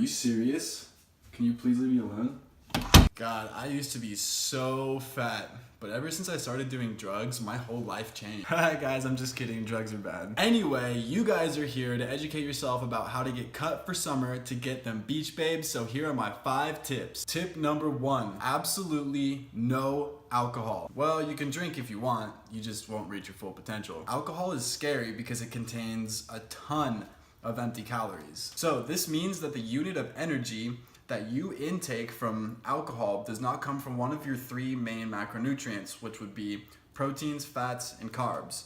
you serious? Can you please leave me alone? God, I used to be so fat, but ever since I started doing drugs, my whole life changed. Guys, I'm just kidding, drugs are bad. Anyway, you guys are here to educate yourself about how to get cut for summer to get them beach babes, so here are my 5 tips. Tip number 1, absolutely no alcohol. Well, you can drink if you want, you just won't reach your full potential. Alcohol is scary because it contains a ton of empty calories. So this means that the unit of energy that you intake from alcohol does not come from one of your 3 main macronutrients, which would be proteins, fats, and carbs.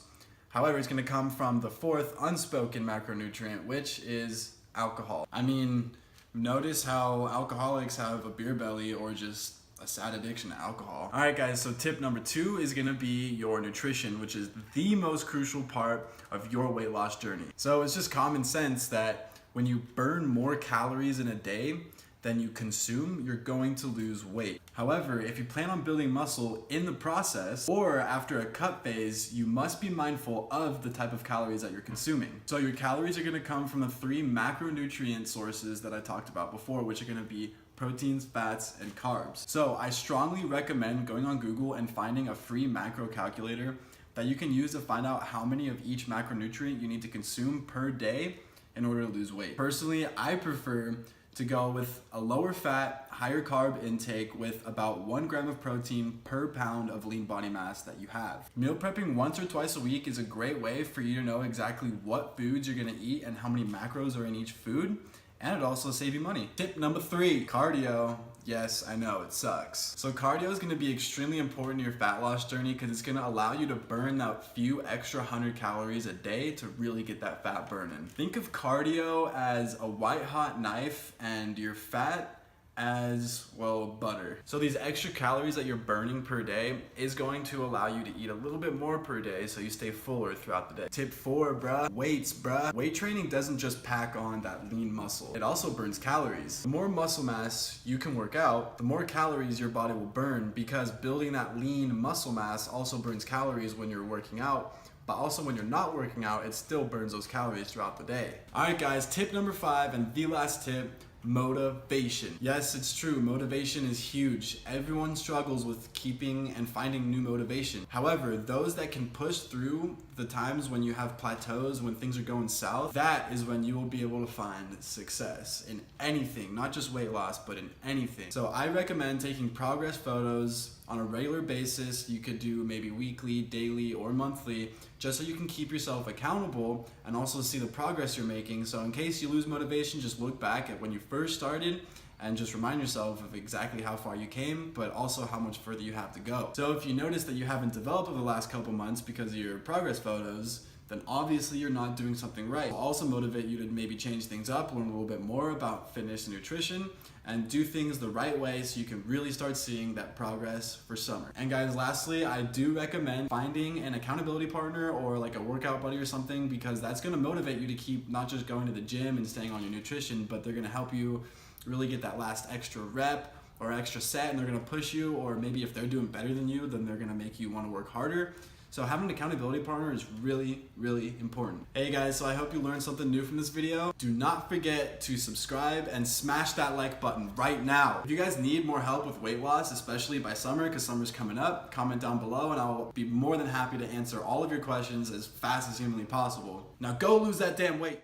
However, it's gonna come from the 4th unspoken macronutrient, which is alcohol. I mean, notice how alcoholics have a beer belly or just a sad addiction to alcohol. All right, guys, so tip number 2 is gonna be your nutrition, which is the most crucial part of your weight loss journey. So it's just common sense that when you burn more calories in a day than you consume, you're going to lose weight. However, if you plan on building muscle in the process or after a cut phase, you must be mindful of the type of calories that you're consuming. So your calories are gonna come from the 3 macronutrient sources that I talked about before, which are gonna be proteins, fats, and carbs. So I strongly recommend going on Google and finding a free macro calculator that you can use to find out how many of each macronutrient you need to consume per day in order to lose weight. Personally, I prefer to go with a lower fat, higher carb intake with about 1 gram of protein per pound of lean body mass that you have. Meal prepping once or twice a week is a great way for you to know exactly what foods you're gonna eat and how many macros are in each food, and it also saves you money. Tip number 3, cardio. Yes, I know, it sucks. So cardio is gonna be extremely important in your fat loss journey because it's gonna allow you to burn that few extra 100 calories a day to really get that fat burning. Think of cardio as a white hot knife and your fat as, well, butter. So these extra calories that you're burning per day is going to allow you to eat a little bit more per day so you stay fuller throughout the day. Tip 4, bruh, weights, bruh. Weight training doesn't just pack on that lean muscle. It also burns calories. The more muscle mass you can work out, the more calories your body will burn because building that lean muscle mass also burns calories when you're working out, but also when you're not working out, it still burns those calories throughout the day. All right, guys, tip number 5 and the last tip, motivation. Yes, it's true, motivation is huge. Everyone struggles with keeping and finding new motivation. However, those that can push through the times when you have plateaus, when things are going south, that is when you will be able to find success in anything, not just weight loss, but in anything. So I recommend taking progress photos on a regular basis. You could do maybe weekly, daily, or monthly, just so you can keep yourself accountable and also see the progress you're making. So in case you lose motivation, just look back at when you first started and just remind yourself of exactly how far you came, but also how much further you have to go. So if you notice that you haven't developed over the last couple months because of your progress photos, then obviously you're not doing something right. It'll also motivate you to maybe change things up, learn a little bit more about fitness and nutrition, and do things the right way so you can really start seeing that progress for summer. And guys, lastly, I do recommend finding an accountability partner or like a workout buddy or something, because that's gonna motivate you to keep not just going to the gym and staying on your nutrition, but they're gonna help you really get that last extra rep or extra set, and they're gonna push you, or maybe if they're doing better than you, then they're gonna make you wanna work harder. So having an accountability partner is really, really important. Hey guys, so I hope you learned something new from this video. Do not forget to subscribe and smash that like button right now. If you guys need more help with weight loss, especially by summer, because summer's coming up, comment down below and I'll be more than happy to answer all of your questions as fast as humanly possible. Now go lose that damn weight.